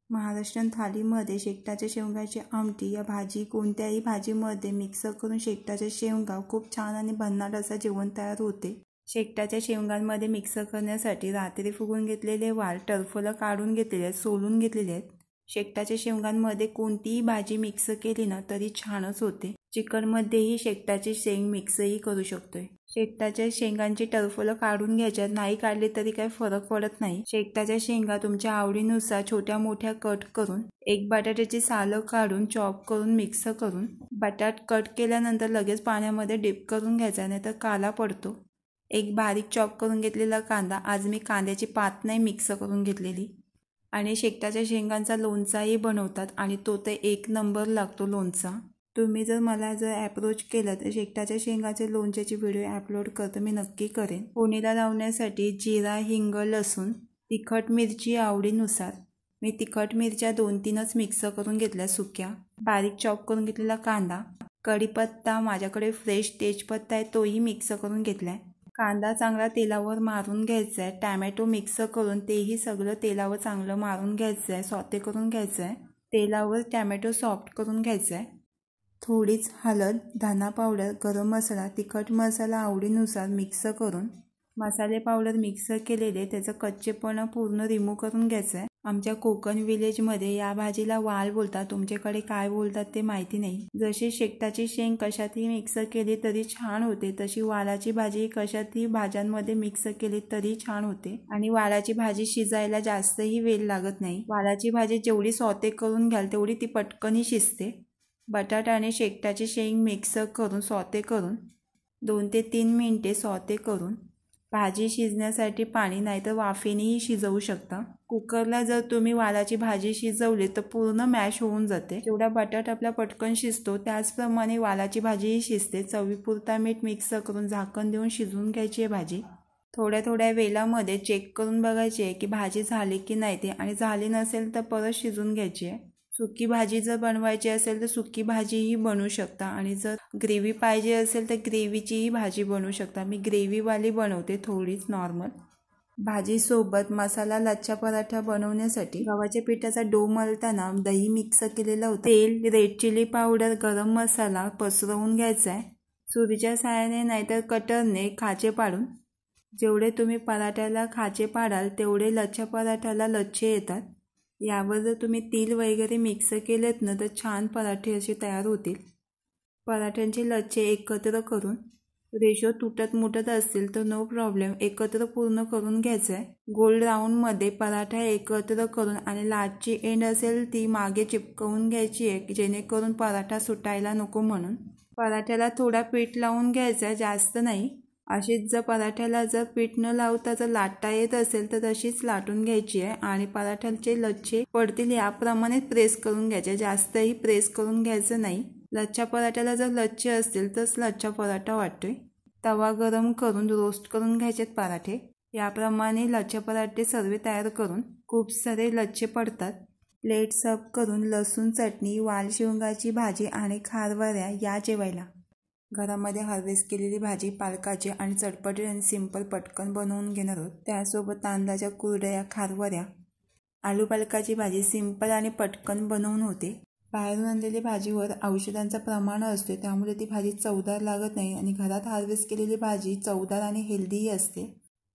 महाराष्ट्रीयन थालीमध्ये शेकटाच्या शेवगाची आमटी या भाजी कोणत्याही भाजीमध्ये मिक्स करून शेकटाच्या शेवगा खूप छान आणि भन्नाट असा जेवण तयार होते। शेकटाच्या शेवगांमध्ये मिक्स करण्यासाठी रात्री फुगून घेतलेले वाल टरफलं काढून घेतलेले आहेत, सोलून घेतलेले आहेत। शेकटाच्या शेवगांमध्ये कोणतीही भाजी मिक्स केली ना तरी छानच होते। चिकनमध्येही शेकटाची शेंग मिक्सही करू शकतोय। शेकटाच्या शेंगांची टरफलं काढून घ्यायच्यात, नाही काढले तरी काही फरक पडत नाही। शेकटाच्या शेंगा तुमच्या आवडीनुसार छोट्या मोठ्या कट करून एक बटाट्याची सालं काढून चॉप करून मिक्स करून बटाट कट केल्यानंतर लगेच पाण्यामध्ये डिप करून घ्यायचा, नाहीतर काला पडतो। एक बारीक चॉप करून घेतलेला कांदा, आज मी कांद्याची पात नाही मिक्स करून घेतलेली। आणि शेकटाच्या शेंगांचा लोणचाही बनवतात आणि तो तर एक नंबर लागतो लोणचा। तुम्ही जर मला अप्रोच केलं तर शेकटाच्या शेंगाचे लोणच्याची व्हिडिओ अपलोड करतो, मी नक्की करेन। फोडणीला लावण्यासाठी जिरा, हिंग, लसूण, तिखट मिरची आवडीनुसार। मी तिखट मिरच्या 2-3च मिक्स करून घेतल्या सुक्या। बारीक चॉप करून घेतलेला कांदा, कढीपत्ता, माझ्याकडे फ्रेश तेजपत्ता आहे तोही मिक्स करून घेतलाय। कांदा चांगला तेलावर मारून घ्यायचा आहे। टॅमॅटो मिक्स करून तेही सगळं तेलावर चांगलं मारून घ्यायचं आहे, सॉते करून घ्यायचं आहे। तेलावर टॅमॅटो सॉफ्ट करून घ्यायचा आहे। थोडीच हळद, धना पावडर, गरम मसाला, तिखट मसाला आवडीनुसार मिक्स करून मसाले पावडर मिक्स केलेले त्याचं कच्चेपणा पूर्ण रिमूव्ह करून घ्यायचं आहे। आमच्या कोकण विलेजमध्ये या भाजीला वाल बोलतात, तुमच्याकडे काय बोलतात ते माहिती नाही। जशी शेकटाची शेंग कशातही मिक्स केली तरी छान होते, तशी वालाची भाजी कशातही भाज्यांमध्ये मिक्स केली तरी छान होते। आणि वालाची भाजी शिजायला जास्तही वेळ लागत नाही। वालाची भाजी जेवढी सॉते करून घ्याल तेवढी ती पटकन शिजते। बटाटा आणि शेकटाची शेंग मिक्स करून सॉते करून 2 ते 3 मिनिटे सॉते करून भाजी शिजण्यासाठी पाणी नाही तर वाफेनेही शिजवू शकता। कुकरला जर तुम्ही वालाची भाजी शिजवली तर पूर्ण मॅश होऊन जाते। जेवढा बटाटा आपला पटकन शिजतो त्याचप्रमाणे वालाची भाजीही शिजते। चवीपुरता मीठ मिक्स करून झाकण देऊन शिजवून घ्यायची आहे भाजी। थोड्या वेळामध्ये चेक करून बघायची आहे की भाजी झाली की नाही ते, आणि झाली नसेल तर परत शिजवून घ्यायची आहे। सुकी भाजी जर बनवायची असेल तर सुकी भाजीही बनवू शकता, आणि जर ग्रेव्ही पाहिजे असेल तर ग्रेव्हीचीही भाजी बनवू शकता। मी ग्रेव्हीवाली बनवते थोडीच नॉर्मल। भाजीसोबत मसाला लच्छा पराठा बनवण्यासाठी गव्हाच्या पिठाचा डो मळताना दही मिक्स केलेलं होतं। तेल, रेड चिली पावडर, गरम मसाला पसरवून घ्यायचा आहे। सुरीच्या साहाय्याने नाहीतर कटरने खाचे पाडून, जेवढे तुम्ही पराठ्याला खाचे पाडाल तेवढे लच्छा पराठ्याला लच्छे येतात। यावर जर तुम्ही तीळ वगैरे मिक्स केलेत ना तर छान पराठे असे तयार होतील। पराठ्यांचे लच्छे एकत्र करून रेशो तुटत मुटत असतील तर नो प्रॉब्लेम, एकत्र पूर्ण करून घ्यायचं आहे। गोल राऊंडमध्ये पराठा एकत्र करून आणि लाटची एंड असेल ती मागे चिपकवून घ्यायची आहे, जेणेकरून पराठा सुटायला नको म्हणून। पराठ्याला थोडा पीठ लावून घ्यायचा, जास्त नाही। अशीच जर पराठ्याला जर पीठ न लावता जर लाटता येत असेल तर तशीच लाटून घ्यायची आहे, आणि पराठ्याचे लच्छे पडतील याप्रमाणे प्रेस करून घ्यायचे, जास्तही प्रेस करून घ्यायचं नाही। लच्छा पराठ्याला जर लच्छे असतील तरच लच्छा पराठा वाटतोय। तवा गरम करून रोस्ट करून घ्यायचेत पराठे। याप्रमाणे लच्छा पराठे सर्व तयार करून खूप सारे लच्छे पडतात। प्लेट सर्व करून लसूण चटणी, वाल शेवगाची भाजी आणि खारवड्या या जेवायला। घरामध्ये हार्वेस्ट केलेली भाजी पालकाची आणि चटपटीत आणि सिंपल पटकन बनवून घेणार आहोत। त्यासोबत तांदळाच्या कुरडया, खारवड्या, आलू पालकाची भाजी सिंपल आणि पटकन बनवून होते। बाहेरून आणलेली भाजीवर औषधांचा प्रमाण असते, त्यामुळे ती भाजी चवदार लागत नाही, आणि घरात हार्वेस्ट केलेली भाजी चवदार आणि हेल्दीही असते।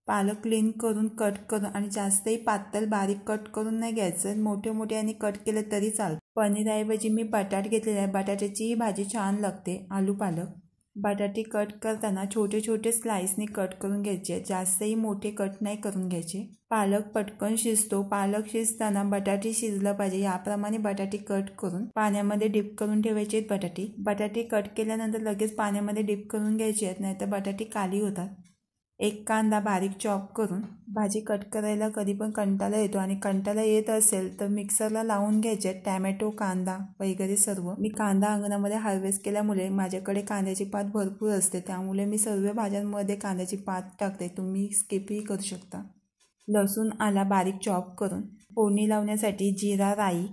पालक क्लीन करून कट करून, आणि जास्तही पातळ बारीक कट करून नाही घ्यायचं, मोठे मोठे आणि कट केले तरी चालतं। पनीरऐवजी मी बटाट घेतलेला आहे, बटाट्याचीही भाजी छान लागते। आलू पालक, बटाटे कट करताना छोटे छोटे स्लाइसने कट करून घ्यायचे, जास्तही मोठे कट नाही करून घ्यायचे। पालक पटकन शिजतो, पालक शिजताना बटाटे शिजलं पाहिजे याप्रमाणे बटाटे कट करून पाण्यामध्ये डिप करून ठेवायचे आहेत। बटाटे कट केल्यानंतर लगेच पाण्यामध्ये डिप करून घ्यायचे आहेत, नाहीतर बटाटे काली होतात। एक कांदा बारीक चॉप करून, भाजी कट करायला कधी पण कंटाळा येतो, आणि कंटाळा येत असेल तर मिक्सरला लावून घ्यायचे टॅमॅटो, कांदा वगैरे सर्व। मी कांदा अंगणामध्ये हार्वेस्ट केल्यामुळे माझ्याकडे कांद्याची पात भरपूर असते, त्यामुळे मी सर्व भाज्यांमध्ये कांद्याची पात टाकते, तुम्ही स्किपही करू शकता। लसूण आला बारीक चॉप करून फोडणी लावण्यासाठी जिरा, राई,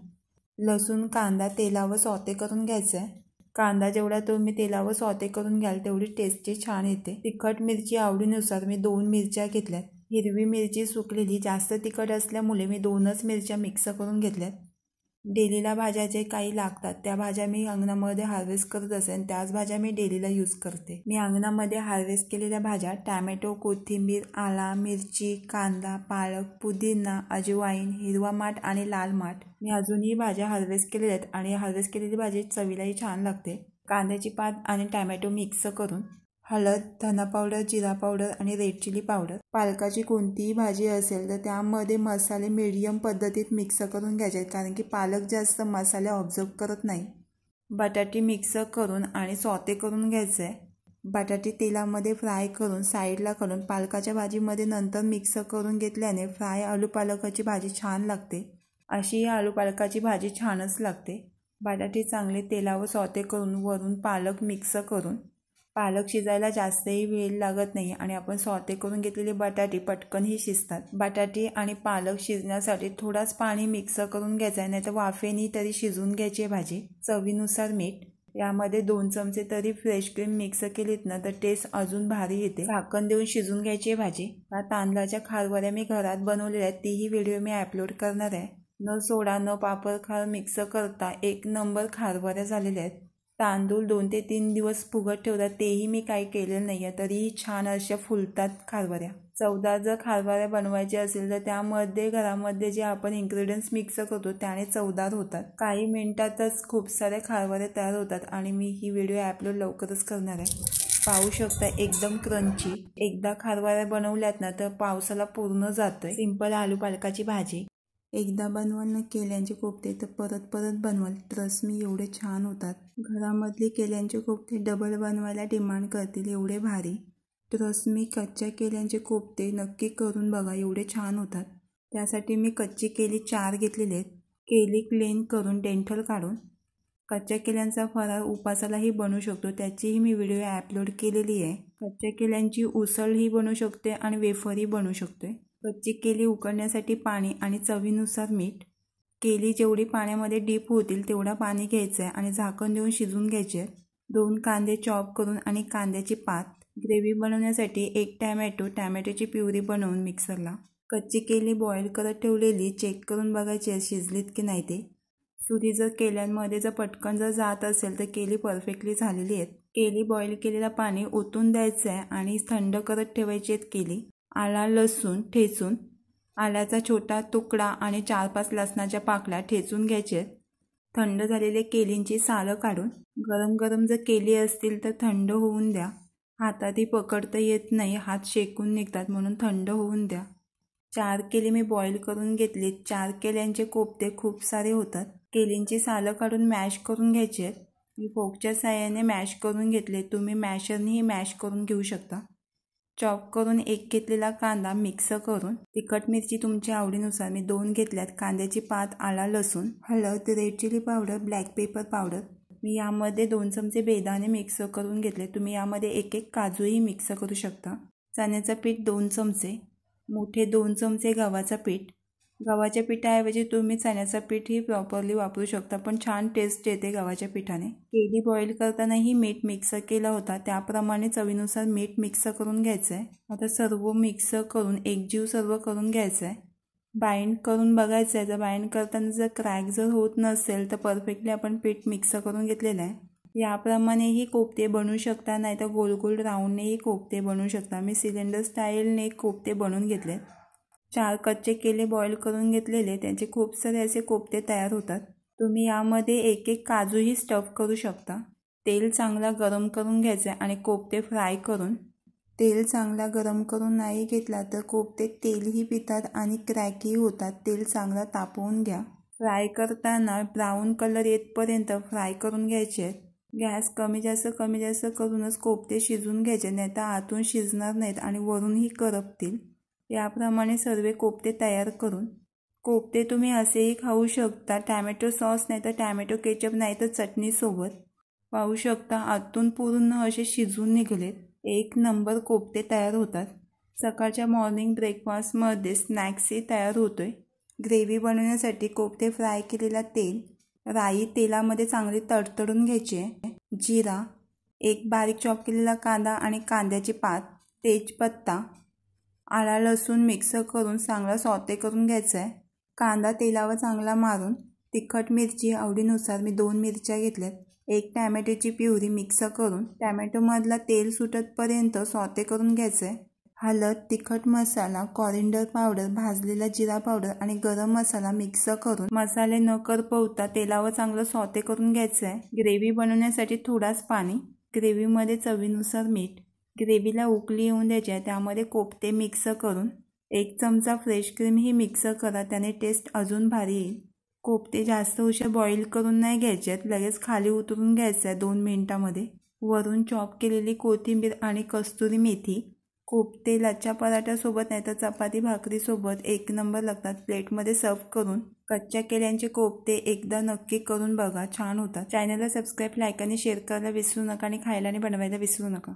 लसूण, कांदा तेलावर सॉते करून घ्यायचा आहे। कांदा जेवढा तुम्ही तेलावर सॉते करून घ्याल तेवढी टेस्टी छान येते। तिखट मिरची आवडीनुसार मी 2 मिरच्या घेतल्यात। हिरवी मिरची सुकलेली, जास्त तिखट असल्यामुळे मी 2च मिरच्या मिक्स करून घेतल्यात। डेलीला भाज्या जे काही लागतात त्या भाज्या मी अंगणामध्ये हार्वेस्ट करत असेल, त्याच भाज्या मी डेलीला यूज करते. मी अंगणामध्ये हार्वेस्ट केलेल्या भाज्या टॅमॅटो, कोथिंबीर, आला, मिरची, कांदा, पालक, पुदिना, अजवाईन, हिरवा माठ आणि लाल माठ. मी अजूनही भाज्या हार्वेस्ट केलेल्या आहेत आणि हार्वेस्ट केलेली भाजी चवीलाही छान लागते. कांद्याची पात आणि टॅमॅटो मिक्स करून हळद, धना पावडर, जिरा पावडर आणि रेड चिली पावडर. पालकाची कोणतीही भाजी असेल तर त्यामध्ये मसाले मीडियम पद्धतीत मिक्स करून घ्यायचे, कारण की पालक जास्त मसाले ऑब्झर्व करत नाही. बटाटे मिक्स करून आणि सॉते करून घ्यायचे आहे. बटाटे तेलामध्ये फ्राय करून साईडला काढून पालकाच्या भाजीमध्ये नंतर मिक्स करून घेतल्याने फ्राय आलू पालकाची भाजी छान लागते. अशी आलू पालकाची भाजी छानच लागते. बटाटे चांगले तेलावर सॉते करून वरून पालक मिक्स करून, पालक शिजायला जास्तही वेळ लागत नाही आणि आपण सॉते करून घेतलेले बटाटे पटकनही शिजतात. बटाटे आणि पालक शिजण्यासाठी थोडाच पाणी मिक्स करून घ्यायचं आहे, नाहीतर वाफेनी तरी शिजवून घ्यायची भाजी. चवीनुसार मीठ. यामध्ये 2 चमचे तरी फ्रेश क्रीम मिक्स केलीत ना तर टेस्ट अजून भारी येते. झाकण देऊन शिजवून घ्यायची भाजी. या तांदळाच्या खारवड्या मी घरात बनवलेल्या आहेत, तीही व्हिडिओ मी अपलोड करणार आहे. न सोडा न पापड खार मिक्स करता 1 नंबर खारवड्या झालेल्या आहेत. तांदूळ 2 ते 3 दिवस फुगत ठेवतात, तेही मी काही केलेलं नाही आहे, तरीही छान अशा फुलतात खारवड्या. चवदार जर खारवड्या बनवायचे असेल तर त्यामध्ये घरामध्ये जे आपण इन्ग्रेडियंट्स मिक्स करतो त्याने चवदार होतात. काही मिनिटातच खूप साऱ्या खारवड्या तयार होतात आणि मी ही व्हिडिओ अपलोड लवकरच करणार आहे. पाहू शकता एकदम क्रंची. एकदा खारवड्या बनवल्यात ना तर पावसाला पूर्ण जातोय. सिंपल आलू पालकाची भाजी. एकदा बनवाल ना केल्यांचे कोफ्ते तर परत परत बनवाल. ट्रस्ट मी एवढे छान होतात. घरामधले केल्यांचे कोफ्ते डबल बनवायला डिमांड करतील, एवढे भारी. ट्रस्ट मी कच्च्या केल्यांचे कोफ्ते नक्की करून बघा, एवढे छान होतात. त्यासाठी मी कच्ची केली 4 घेतलेले आहेत. केली क्लीन करून डेंटल काढून. कच्च्या केल्यांचा फराळ उपासालाही बनवू शकतो, त्याचीही मी व्हिडिओ अपलोड केलेली आहे. कच्च्या केल्यांची उसळही बनवू शकते आणि वेफरही बनवू शकते. कच्ची केली उकळण्यासाठी पाणी आणि चवीनुसार मीठ. केली जेवढी पाण्यामध्ये डीप होतील तेवढा पाणी घ्यायचं आहे आणि झाकण देऊन शिजवून घ्यायचे आहे. 2 कांदे चॉप करून आणि कांद्याची पात. ग्रेव्ही बनवण्यासाठी 1 टॅमॅटोची प्युरी बनवून मिक्सरला. कच्ची केली बॉईल करत ठेवलेली चेक करून बघायची शिजलीत की नाही ते. सुरी जर केल्यांमध्ये जर पटकन जर जात असेल तर केली परफेक्टली झालेली आहेत. केली बॉईल केलेलं पाणी ओतून द्यायचं आहे आणि थंड करत ठेवायची आहेत केली. आला लसूण ठेचून, आल्याचा छोटा तुकडा आणि 4-5 लसणाच्या पाकळ्या ठेचून घ्यायचे. थंड झालेले केलींची सालं काढून. गरम गरम जर केली असतील तर थंड होऊन द्या. हातातही पकडता येत नाही, हात शेकून निघतात, म्हणून थंड होऊन द्या. 4 केली मी बॉईल करून घेतली. 4 केल्यांचे कोफ्ते खूप सारे होतात. केलींची सालं काढून मॅश करून घ्यायचे आहेत. मी फोकच्या साहाय्याने मॅश करून घेतले, तुम्ही मॅशरनेही मॅश करून घेऊ शकता. चॉप करून 1 घेतलेला कांदा मिक्स करून. तिखट मिरची तुमच्या आवडीनुसार मी 2 घेतल्यात. कांद्याची पात, आला लसूण, हळद, red chilli powder, black pepper powder. मी यामध्ये 2 चमचे बेदाणे मिक्स करून घेतले, तुम्ही यामध्ये 1 काजूही मिक्स करू शकता. चण्याचं पीठ 2 चमचे. मोठे 2 चमचे गव्हाचं पीठ. गव्हाच्या पिठाऐवजी तुम्ही चण्याचं पीठही प्रॉपरली वापरू शकता, पण छान टेस्ट येते गव्हाच्या पिठाने. केली बॉईल करतानाही मीठ मिक्स केला होता, त्याप्रमाणे चवीनुसार मीठ मिक्स करून घ्यायचं आहे. आता सर्व मिक्स करून एकजीव सर्व करून घ्यायचं आहे. बाइंड करून बघायचं आहे. जर बाइंड करताना जर क्रॅक जर होत नसेल तर परफेक्टली आपण पीठ मिक्स करून घेतलेलं आहे. याप्रमाणेही कोफ्ते बनवू शकता, नाही तर गोल गोल राऊंडनेही कोफ्ते बनवू शकता. मी सिलेंडर स्टाईलने कोफ्ते बनवून घेतले. 4 कच्चे केले बॉईल करून घेतलेले, त्यांचे खूप सारे असे कोफ्ते तयार होतात. तुम्ही यामध्ये 1 काजूही स्टफ करू शकता. तेल चांगला गरम करून घ्यायचं आणि कोफ्ते फ्राय करून. तेल चांगला गरम करून नाही घेतला तर कोफ्ते तेलही पितात आणि क्रॅकही होतात. तेल चांगला तापवून घ्या. फ्राय करताना ब्राऊन कलर येतपर्यंत फ्राय करून घ्यायचे आहेत. गॅस कमी जास्त करूनच कोफ्ते शिजवून घ्यायचे, नाही तर आतून शिजणार नाहीत आणि वरूनही करपतील. याप्रमाणे सर्व कोफ्ते तयार करून. कोफ्ते तुम्ही असेही खाऊ शकता, टॅमॅटो सॉस नाही तर टॅमॅटो केचप नाही तर चटणीसोबत. पाहू शकता आतून पूर्ण असे शिजून निघालेत. 1 नंबर कोफ्ते तयार होतात. सकाळच्या मॉर्निंग ब्रेकफास्टमध्ये स्नॅक्सही तयार होतोय. ग्रेव्ही बनवण्यासाठी कोफ्ते फ्राय केलेला तेल, राई तेलामध्ये चांगली तडतडून घ्यायची आहे. जिरा, 1 बारीक चॉप केलेला कांदा आणि कांद्याची पात, तेजपत्ता, आला लसूण मिक्स करून चांगला सॉते करून घ्यायचा आहे. कांदा तेलावर चांगला मारून तिखट मिरची आवडीनुसार मी 2 मिरच्या घेतल्यात. 1 टॅमॅटोची प्युरी मिक्स करून टॅमॅटोमधला तेल सुटतपर्यंत सॉते करून घ्यायचं आहे. हळद, तिखट मसाला, कॉरिंडर पावडर, भाजलेला जिरा पावडर आणि गरम मसाला मिक्स करून मसाले न करपवता तेलावर चांगलं सॉते करून घ्यायचं आहे. ग्रेव्ही बनवण्यासाठी थोडाच पाणी, ग्रेव्हीमध्ये चवीनुसार मीठ. ग्रेव्हीला उकळी येऊन द्यायची आहे. त्यामध्ये कोफ्ते मिक्स करून 1 चमचा फ्रेश क्रीम ही मिक्स करा, त्याने टेस्ट अजून भारी येईल. कोफ्ते जास्त उशीर बॉईल करून नाही घ्यायचे आहेत, लगेच खाली उतरून घ्यायचं आहे 2 मिनिटामध्ये. वरून चॉप केलेली कोथिंबीर आणि कस्तुरी मेथी. कोफ्ते लच्छा पराठ्यासोबत नाही तर चपाती भाकरीसोबत 1 नंबर लागतात. प्लेटमध्ये सर्व करून कच्च्या केल्यांचे कोफ्ते एकदा नक्की करून बघा, छान होतात. चॅनलला सबस्क्राईब, लाईक आणि शेअर करायला विसरू नका आणि खायला आणि बनवायला विसरू नका.